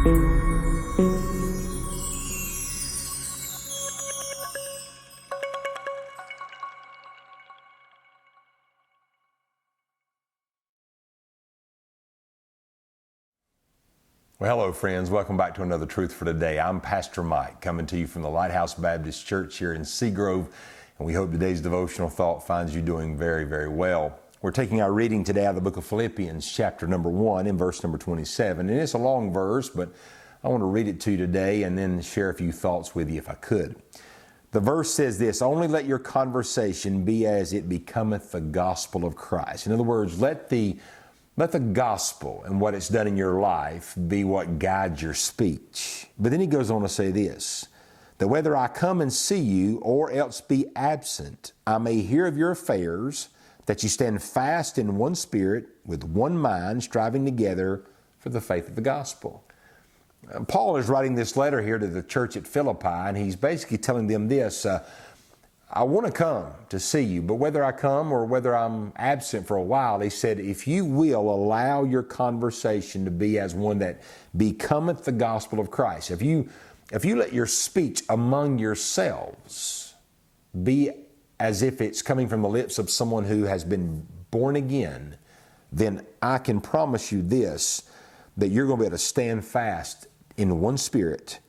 Well, hello friends, welcome back to another Truth for Today. I'm Pastor Mike, coming to you from the Lighthouse Baptist Church here in Seagrove, and we hope today's devotional thought finds you doing very, very well. We're taking our reading today out of the book of Philippians, chapter number 1, and verse number 27, and it's a long verse, but I want to read it to you today and then share a few thoughts with you if I could. The verse says this: "Only let your conversation be as it becometh the gospel of Christ." In other words, let the gospel and what it's done in your life be what guides your speech. But then he goes on to say this, that whether I come and see you or else be absent, I may hear of your affairs, that you stand fast in one spirit, with one mind, striving together for the faith of the gospel. Paul is writing this letter here to the church at Philippi, and he's basically telling them this, I want to come to see you, but whether I come or whether I'm absent for a while, he said, if you will allow your conversation to be as one that becometh the gospel of Christ, if you let your speech among yourselves be as if it's coming from the lips of someone who has been born again, then I can promise you this, that you're going to be able to stand fast in one spirit,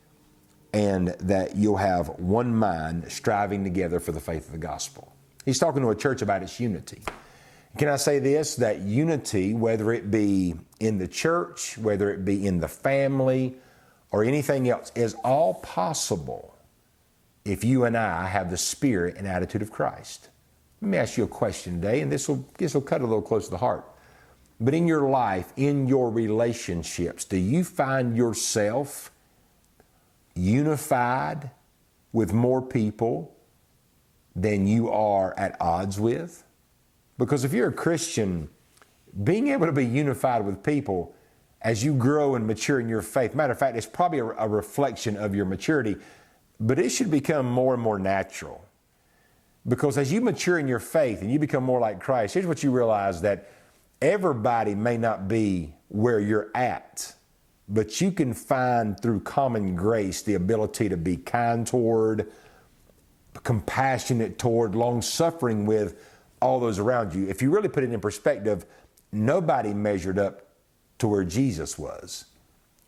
and that you'll have one mind striving together for the faith of the gospel. He's talking to a church about its unity. Can I say this, that unity, whether it be in the church, whether it be in the family, or anything else, is all possible if you and I have the spirit and attitude of Christ. Let me ask you a question today, and this will cut a little close to the heart. But in your life, in your relationships, do you find yourself unified with more people than you are at odds with? Because if you're a Christian, being able to be unified with people as you grow and mature in your faith, matter of fact, it's probably a reflection of your maturity, but it should become more and more natural. Because as you mature in your faith and you become more like Christ, here's what you realize, that everybody may not be where you're at, but you can find through common grace the ability to be kind toward, compassionate toward, long-suffering with all those around you. If you really put it in perspective, nobody measured up to where Jesus was.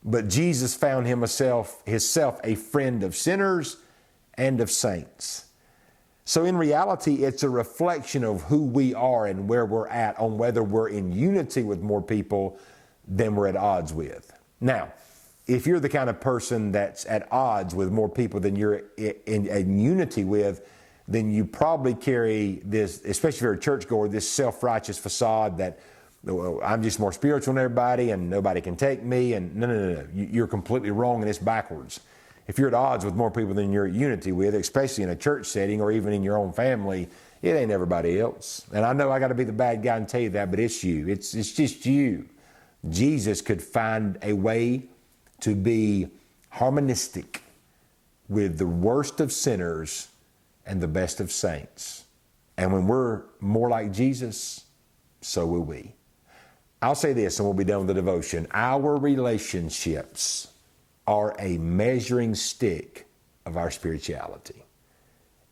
But Jesus found himself a friend of sinners and of saints. So in reality, it's a reflection of who we are and where we're at on whether we're in unity with more people than we're at odds with. Now, if you're the kind of person that's at odds with more people than you're in unity with, then you probably carry this, especially if you're a churchgoer, this self-righteous facade that, well, I'm just more spiritual than everybody and nobody can take me. And no. You're completely wrong, and it's backwards. If you're at odds with more people than you're at unity with, especially in a church setting or even in your own family, it ain't everybody else. And I know I got to be the bad guy and tell you that, but it's you. It's just you. Jesus could find a way to be harmonistic with the worst of sinners and the best of saints. And when we're more like Jesus, so will we. I'll say this and we'll be done with the devotion. Our relationships are a measuring stick of our spirituality.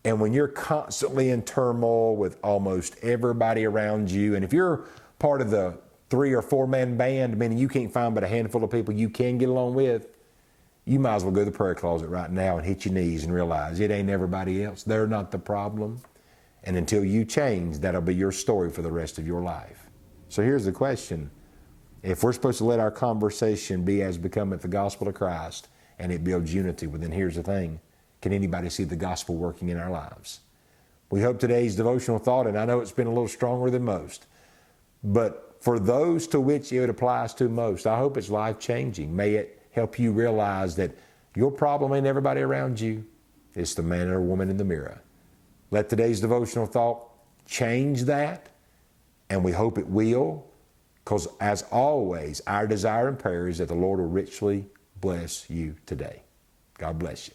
And when you're constantly in turmoil with almost everybody around you, and if you're part of the 3 or 4 man band, meaning you can't find but a handful of people you can get along with, you might as well go to the prayer closet right now and hit your knees and realize it ain't everybody else. They're not the problem. And until you change, that'll be your story for the rest of your life. So here's the question. If we're supposed to let our conversation be as becometh the gospel of Christ and it builds unity, well then here's the thing. Can anybody see the gospel working in our lives? We hope today's devotional thought, and I know it's been a little stronger than most, but for those to which it applies to most, I hope it's life-changing. May it help you realize that your problem ain't everybody around you. It's the man or woman in the mirror. Let today's devotional thought change that, and we hope it will, because as always, our desire and prayer is that the Lord will richly bless you today. God bless you.